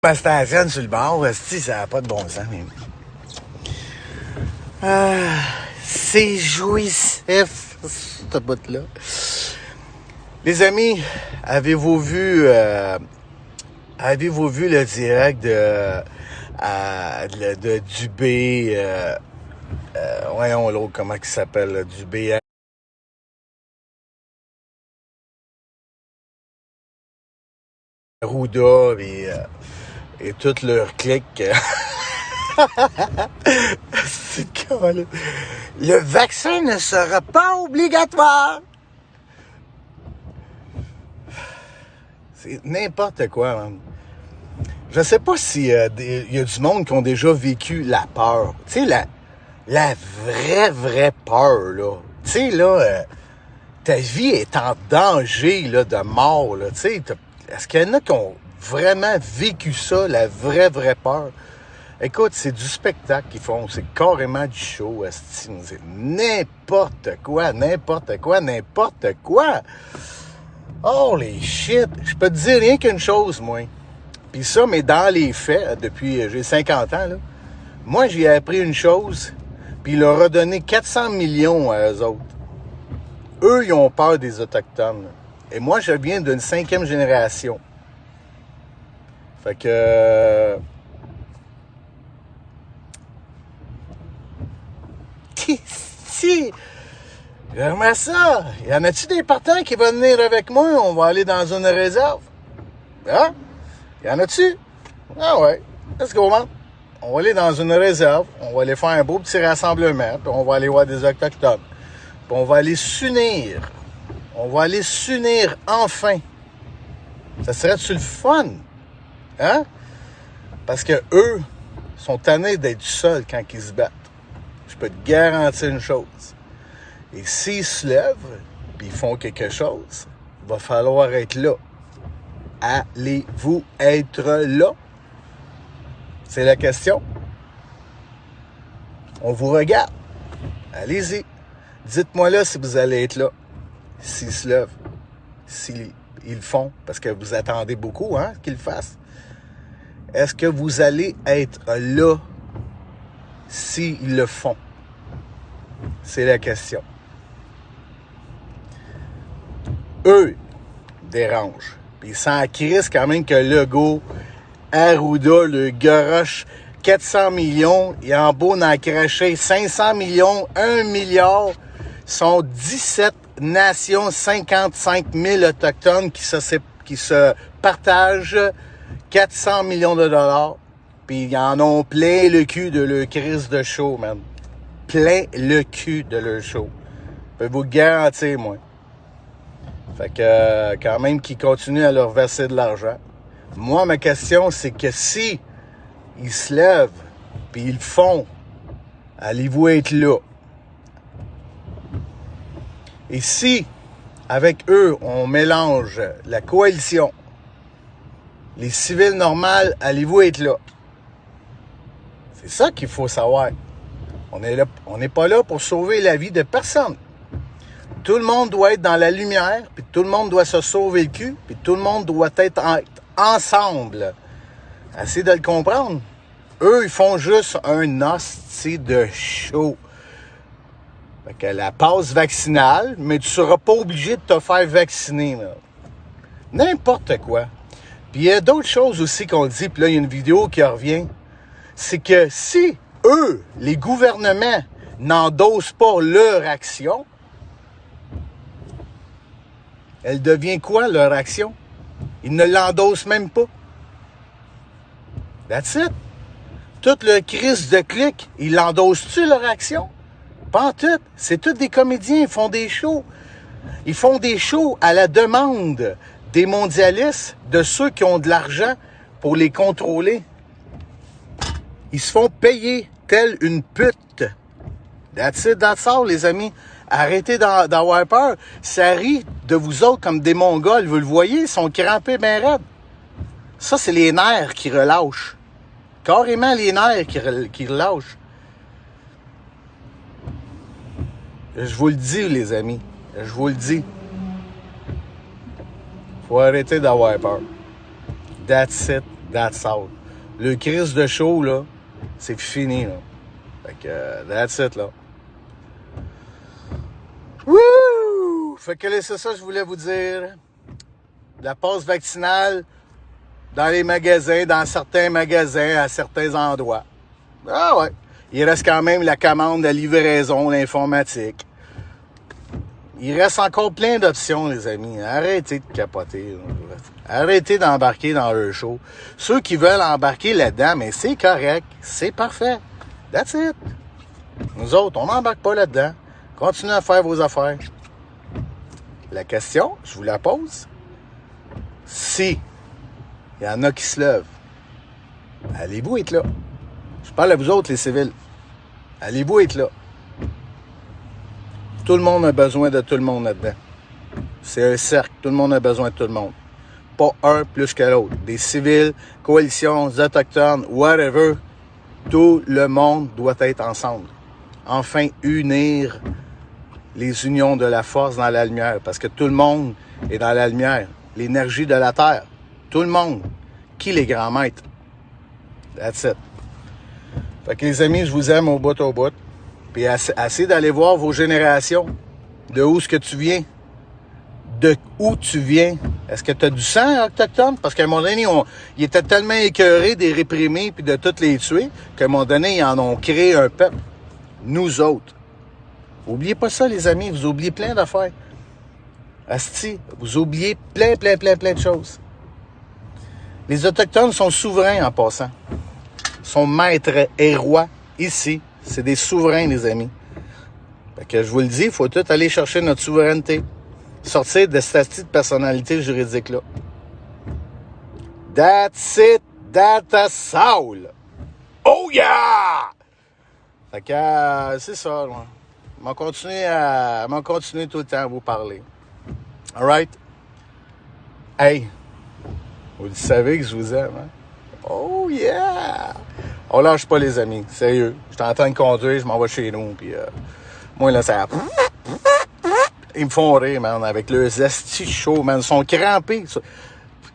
Ma station sur le bord, esti, ça n'a pas de bon sens. Mais... c'est jouissif, ce bout-là. Les amis, avez-vous vu le direct de Dubé, voyons l'autre, comment il s'appelle, là, Dubé, Arruda et toute leur clique. C'est cool. Le vaccin ne sera pas obligatoire. C'est n'importe quoi, man. Je sais pas si y a du monde qui ont déjà vécu la peur. Tu sais, la vraie peur, là. Tu sais, là, ta vie est en danger, là, de mort, là. Tu sais, est-ce qu'il y en a qui ont vraiment vécu ça, la vraie peur? Écoute, c'est du spectacle qu'ils font. C'est carrément du show, esti. C'est n'importe quoi. Holy shit! Je peux te dire rien qu'une chose, moi. Puis ça, mais dans les faits, depuis j'ai 50 ans, là, moi, j'ai appris une chose, puis il leur a donné 400 millions à eux autres. Eux, ils ont peur des Autochtones. Et moi, je viens d'une 5e génération. Fait que... si... J'aimerais ça. Y en a-tu des partants qui vont venir avec moi? On va aller dans une réserve. Hein? Y en a-tu? Ah ouais. Let's go, man. On va aller dans une réserve. On va aller faire un beau petit rassemblement. Puis on va aller voir des Autochtones. Puis on va aller s'unir. On va aller s'unir enfin. Ça serait-tu le fun? Hein? Parce que eux sont tannés d'être seuls quand ils se battent. Je peux te garantir une chose. Et s'ils se lèvent, puis ils font quelque chose, il va falloir être là. Allez-vous être là? C'est la question. On vous regarde. Allez-y. Dites-moi là si vous allez être là. S'ils se lèvent. S'ils le font. Parce que vous attendez beaucoup, hein, qu'ils le fassent. Est-ce que vous allez être là s'ils le font? C'est la question. Eux dérangent. Puis ils s'en crissent quand même que Legault, Arruda, le garoche 400 millions, et en beau d'en cracher 500 millions, 1 milliard, sont 17 nations, 55 000 autochtones qui se partagent 400 millions de dollars. Puis ils en ont plein le cul de leur crise de show, man. Plein le cul de leur show. Je peux vous le garantir, moi. Fait que, quand même, qu'ils continuent à leur verser de l'argent. Moi, ma question, c'est que si ils se lèvent, puis ils le font, allez-vous être là? Et si, avec eux, on mélange la coalition, les civils normales, allez-vous être là? C'est ça qu'il faut savoir. On n'est pas là pour sauver la vie de personne. Tout le monde doit être dans la lumière, puis tout le monde doit se sauver le cul, puis tout le monde doit être ensemble. Essayez de le comprendre. Eux, ils font juste un hostie de show. Fait que la passe vaccinale, mais tu seras pas obligé de te faire vacciner. Là. N'importe quoi. Puis il y a d'autres choses aussi qu'on dit, puis là, il y a une vidéo qui revient. C'est que si eux, les gouvernements, n'endossent pas leur action, elle devient quoi, leur action? Ils ne l'endossent même pas. That's it. Toute le crise de clic, ils l'endossent-tu, leur action? Pas en tout. C'est tous des comédiens, ils font des shows. Ils font des shows à la demande des mondialistes, de ceux qui ont de l'argent pour les contrôler. Ils se font payer telle une pute. That's it, that's all, les amis. Arrêtez d'avoir peur. Ça rit de vous autres comme des Mongols. Vous le voyez, ils sont crampés bien raides. Ça, c'est les nerfs qui relâchent. Carrément les nerfs qui relâchent. Je vous le dis, les amis. Je vous le dis. Faut arrêter d'avoir peur. That's it. That's all. Le crise de show, là, c'est fini, là. Fait que, that's it, là. Wouh! Fait que là, c'est ça que je voulais vous dire. La passe vaccinale dans les magasins, dans certains magasins, à certains endroits. Ah ouais. Il reste quand même la commande, la livraison, l'informatique. Il reste encore plein d'options, les amis. Arrêtez de capoter. Arrêtez d'embarquer dans le show. Ceux qui veulent embarquer là-dedans, mais c'est correct. C'est parfait. That's it. Nous autres, on n'embarque pas là-dedans. Continuez à faire vos affaires. La question, je vous la pose. Si il y en a qui se lèvent, allez-vous être là? Je parle à vous autres, les civils. Allez-vous être là? Tout le monde a besoin de tout le monde là-dedans. C'est un cercle. Tout le monde a besoin de tout le monde. Pas un plus que l'autre. Des civils, coalitions, autochtones, whatever. Tout le monde doit être ensemble. Enfin, unir les unions de la force dans la lumière. Parce que tout le monde est dans la lumière. L'énergie de la Terre. Tout le monde. Qui les grands maîtres? That's it. Fait que les amis, je vous aime au bout au bout. Puis essayez d'aller voir vos générations. De où est-ce que tu viens? De où tu viens? Est-ce que tu as du sang autochtone? Parce qu'à un moment donné, ils étaient tellement écœurés des réprimés puis de toutes les tuer qu'à un moment donné, ils en ont créé un peuple. Nous autres. Oubliez pas ça, les amis. Vous oubliez plein d'affaires. Asti, vous oubliez plein de choses. Les Autochtones sont souverains en passant. Sont maîtres et rois ici. C'est des souverains, les amis. Fait que je vous le dis, il faut tout aller chercher notre souveraineté. Sortir de cette personnalité juridique-là. That's it. That's all. Oh yeah! Fait que c'est ça, moi. On va continuer tout le temps à vous parler. Alright? Hey! Vous le savez que je vous aime, hein? Oh yeah! On lâche pas, les amis. Sérieux. Je suis en train de conduire, je m'en vais chez nous, puis moi, là, ça... Ils me font rire, man, avec le zesti chaud, man. Ils sont crampés.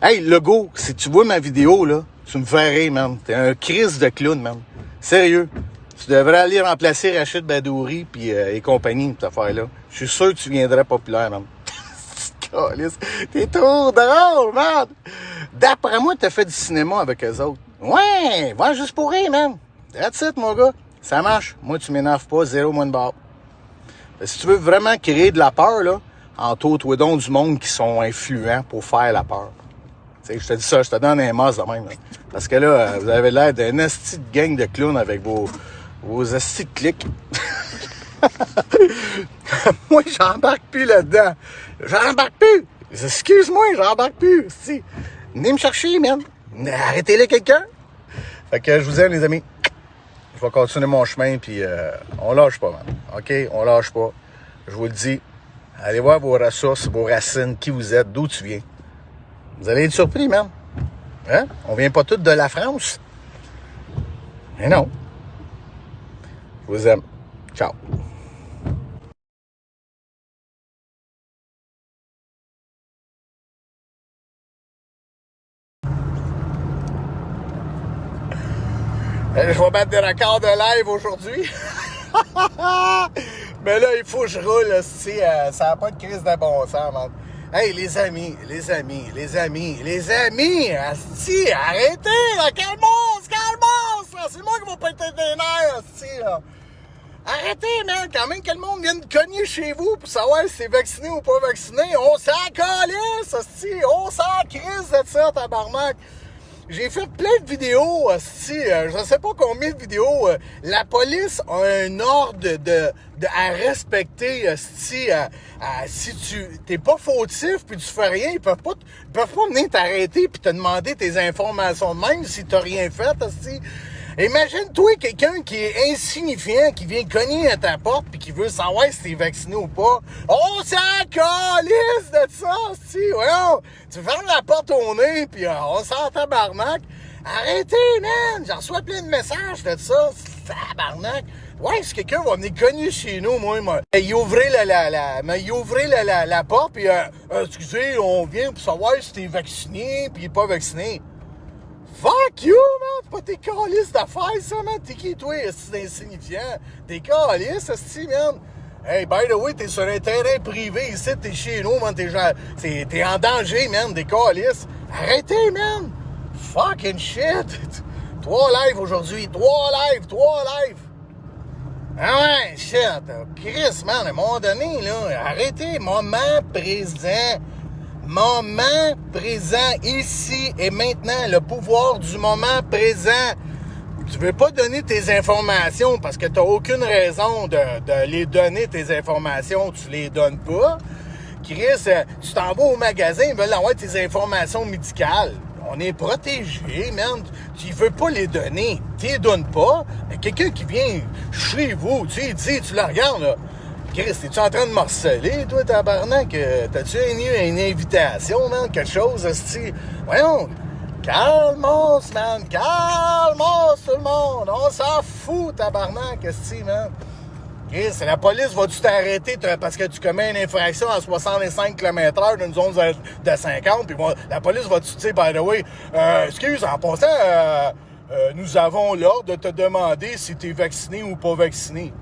Hey, Legault, si tu vois ma vidéo, là, tu me fais rire, man. T'es un crise de clown, man. Sérieux. Tu devrais aller remplacer Rachid Badouri puis et compagnie, cette affaire-là. Je suis sûr que tu viendrais populaire, man. T'es trop drôle, man. D'après moi, t'as fait du cinéma avec eux autres. Ouais, va juste pour rire, man. That's it, mon gars. Ça marche. Moi, tu m'énerves pas, zéro moins de barre. Si tu veux vraiment créer de la peur, là, entoure-toi donc du monde qui sont influents pour faire la peur. Tu sais, je te dis ça, je te donne un masse de même. Là. Parce que là, vous avez l'air d'un esti de gang de clowns avec vos esti de clics. Moi, j'embarque plus là-dedans. J'embarque plus. Excuse-moi, j'embarque plus. Si. Venez me chercher, man. Arrêtez-le quelqu'un. Fait que je vous aime, les amis. Je vais continuer mon chemin, puis on lâche pas, man. OK? On lâche pas. Je vous le dis. Allez voir vos ressources, vos racines, qui vous êtes, d'où tu viens. Vous allez être surpris, man. Hein? On vient pas tous de la France. Mais non. Je vous aime. Ciao. Je vais mettre des records de live aujourd'hui. Mais là, il faut que je roule, ça n'a pas de crise de bon sens, man. Hey, les amis, asti, arrêtez, là, calmos, là. C'est moi qui vais péter des nerfs, asti, là. Arrêtez, man, quand même que le monde vienne cogner chez vous pour savoir si c'est vacciné ou pas vacciné. On s'en calisse, asti, on s'en crise de ça, tabarnak. J'ai fait plein de vidéos, je ne sais pas combien de vidéos. La police a un ordre à respecter, si tu t'es pas fautif puis tu fais rien, ils peuvent pas venir t'arrêter puis te demander tes informations de même si t'as rien fait, Imagine-toi quelqu'un qui est insignifiant, qui vient cogner à ta porte puis qui veut savoir si t'es vacciné ou pas. On s'en calisse de ça, ouais. Tu fermes la porte au nez puis on s'en tabarnak. Arrêtez, man! J'en reçois plein de messages de ça. Tabarnak. Ouais, si quelqu'un va venir cogner chez nous, il ouvrait la porte puis excusez, on vient pour savoir si t'es vacciné puis pas vacciné. Fuck you, man! C'est pas tes calices d'affaires, ça, man! T'es qui, toi, c'est insignifiant? T'es calices, esti, man! Hey, by the way, t'es sur un terrain privé ici, t'es chez nous, man! T'es en danger, man, des calices! Arrêtez, man! Fucking shit! 3 lives aujourd'hui, 3 lives! Ah ouais, shit! Chris, man, à un moment donné, là, arrêtez! Moment présent, ici et maintenant, le pouvoir du moment présent. Tu veux pas donner tes informations parce que t'as aucune raison de les donner, tes informations, tu les donnes pas. Chris, tu t'en vas au magasin, ils veulent avoir tes informations médicales. On est protégé, man. Tu veux pas les donner. Tu les donnes pas. Mais quelqu'un qui vient chez vous, tu sais, tu la regardes, là. Chris, t'es-tu en train de morceler, toi, tabarnak? T'as-tu eu une invitation, man? Quelque chose, esti? Voyons. Calmos, man. Calmos, tout le monde. On s'en fout, tabarnak, esti, man. Chris, la police va-tu t'arrêter parce que tu commets une infraction à 65 km/h d'une zone de 50? Puis la police va-tu te dire, by the way, excuse, en passant, nous avons l'ordre de te demander si t'es vacciné ou pas vacciné.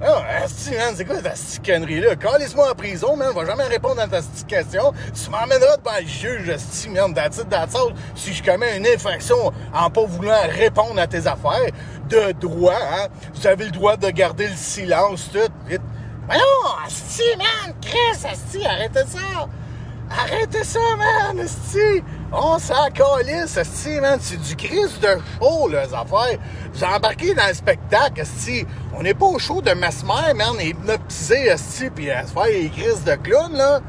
Ah, asti, man, c'est quoi cette connerie-là? Calisse-moi en prison, man, va jamais répondre à ta petite question. Tu m'emmèneras devant le juge, asti, man, that's all, si je commets une infraction en pas voulant répondre à tes affaires de droit, hein. Vous avez le droit de garder le silence, tout, vite. Voyons, asti, man, Chris, asti, arrêtez ça! Arrêtez ça, man, asti! On s'en calisse, asti, man. C'est du Chris de show, là, les affaires. Vous embarquez dans le spectacle, asti. On n'est pas au show de Mesmer, man, hypnotisé, asti, pis à se faire les Chris de clown, là.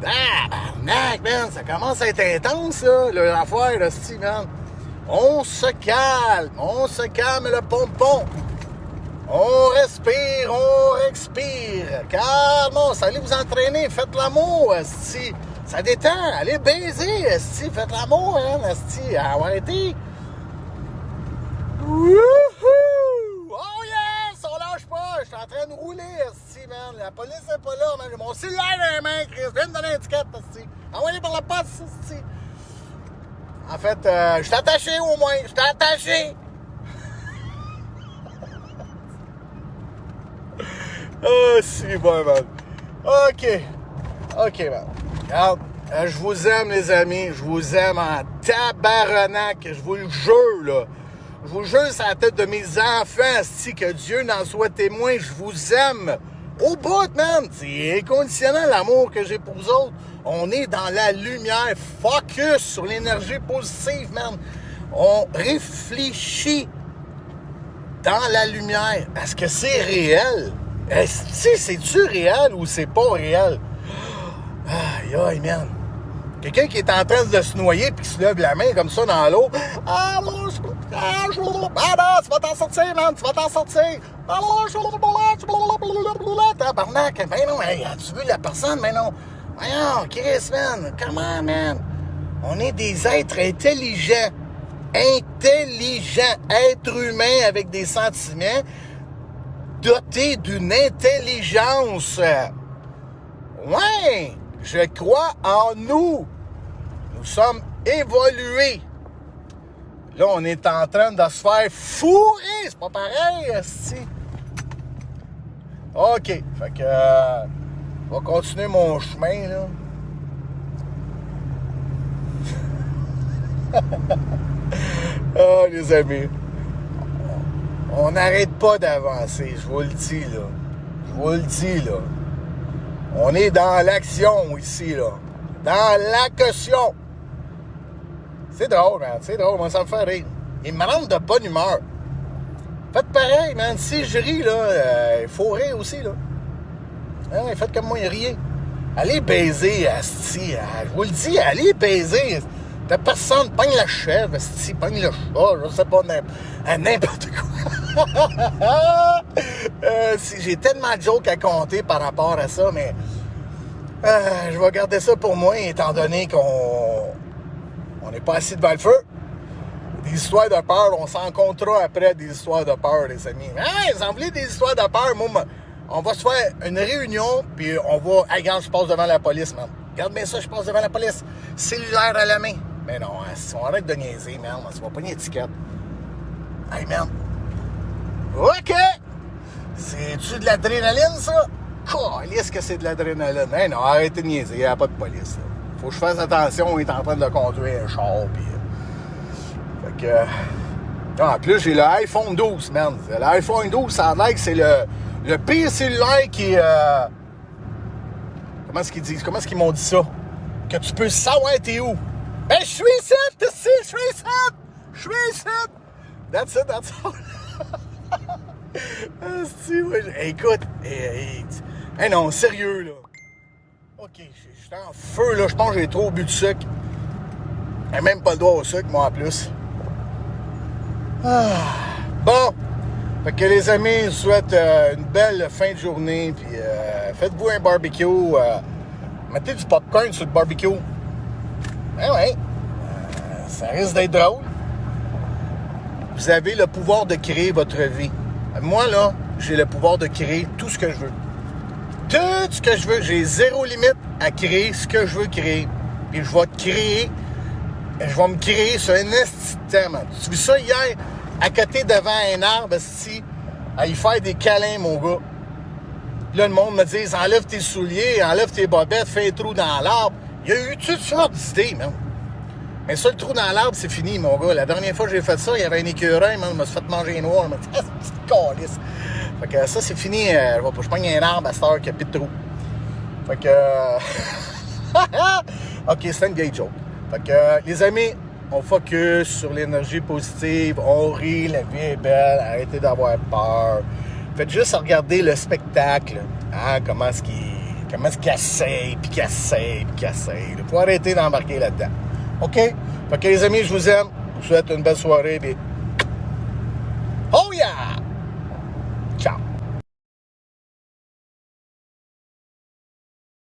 Ah, barnac, man, ça commence à être intense, là, l'affaire, asti, man. On se calme le pompon. On respire, on expire. Calme, allez vous entraîner, faites l'amour, asti. Ça détend, allez baiser, esti, faites l'amour, hein, esti, arrêtez. Wouhou! Oh yes, on lâche pas, je suis en train de rouler, esti, man. La police est pas là, man. J'ai mon cellulaire dans les mains, Chris, viens me donner un ticket, esti. Envoyez par la poste, esti. En fait, je suis attaché au moins, je suis attaché. Oh, c'est bon, man. OK, man. Regarde, je vous aime, les amis. Je vous aime en tabarnak. Je vous le jure, là. Je vous jure, c'est la tête de mes enfants, si que Dieu n'en soit témoin. Je vous aime. Au bout, man. C'est inconditionnel, l'amour que j'ai pour vous autres. On est dans la lumière. Focus sur l'énergie positive, man. On réfléchit dans la lumière. Est-ce que c'est réel? Est-ce que c'est-tu réel ou c'est pas réel? Aïe, man. Quelqu'un qui est en train de se noyer puis qui se lève la main comme ça dans l'eau. Ah non, tu vas t'en sortir, man. Tu vas t'en sortir. Tabarnak. Ben non, as-tu vu la personne? Ben non. Voyons, Chris, man. Comment, man? On est des êtres intelligents. Êtres humains avec des sentiments, dotés d'une intelligence. Ouais! Je crois en nous. Nous sommes évolués. Là, on est en train de se faire fourrer. C'est pas pareil, esti. OK. Fait que... je vais continuer mon chemin, là. Ah, les amis. On n'arrête pas d'avancer. Je vous le dis, là. Je vous le dis, là. On est dans l'action ici, là. Dans l'action. C'est drôle, man. C'est drôle. Moi, ça me fait rire. Il me rend de bonne humeur. Faites pareil, man. Si je ris, là, il faut rire aussi, là. Hein, faites comme moi, riez. Allez baiser, asti. Je vous le dis, allez baiser. La personne pogne la chèvre, asti, pogne le chat, je sais pas, n'importe quoi. J'ai tellement de jokes à compter par rapport à ça, mais je vais garder ça pour moi, étant donné qu'on n'est pas assis devant le feu. Des histoires de peur, on s'en comptera après des histoires de peur, les amis. Hey, vous en voulez des histoires de peur? Moi, on va se faire une réunion, puis on va... Hey, regarde, je passe devant la police, man. Regarde bien ça, je passe devant la police. Cellulaire à la main. Mais non, si on arrête de niaiser, man, on se va pas une étiquette. Hey, man. OK! C'est-tu de l'adrénaline, ça? Est-ce que c'est de l'adrénaline? Hey, non, arrêtez de niaiser, il n'y a pas de police, là. Faut que je fasse attention, on est en train de conduire un char, pis... Fait que... en plus, j'ai l'iPhone 12, man. L'iPhone 12, ça a l'air que c'est le pire cellulaire qui... Comment est-ce qu'ils disent? Comment est-ce qu'ils m'ont dit ça? Que tu peux savoir t'es où? Ben, je suis ici, je suis ici! Je suis ici! That's it, that's all. Écoute, hey, non, sérieux, là. OK, je suis en feu, là. Je pense que j'ai trop bu de sucre. J'ai même pas le droit au sucre, moi, en plus. Bon. Fait que les amis, je vous souhaite une belle fin de journée. Puis faites-vous un barbecue. Mettez du popcorn sur le barbecue. Ben ouais. Ça risque d'être drôle. Vous avez le pouvoir de créer votre vie. Moi, là, j'ai le pouvoir de créer tout ce que je veux. Tout ce que je veux. J'ai zéro limite à créer ce que je veux créer. Puis je vais me créer sur un instant. Tu as vu ça hier, à côté devant un arbre, à y faire des câlins, mon gars. Puis là, le monde me dit, enlève tes souliers, enlève tes bobettes, fais un trou dans l'arbre. Il y a eu toutes sortes d'idées, man. Mais ça, le trou dans l'arbre, c'est fini, mon gars. La dernière fois que j'ai fait ça, il y avait un écureuil, man, il m'a fait manger un noir. Il m'a dit, ah, c'est une petite calisse. Fait que ça, c'est fini. Je pogne un arbre à cette heure qu'il n'y a plus de trou. Fait que... OK, c'est une vieille joke. Fait que, les amis, on focus sur l'énergie positive, on rit, la vie est belle, arrêtez d'avoir peur. Faites juste regarder le spectacle. Hein, comment est-ce qu'il essaye, puis qu'il essaye, puis qu'il essaye. Il faut arrêter d'embarquer là-dedans. OK? Fait que les amis, je vous aime. Je vous souhaite une belle soirée.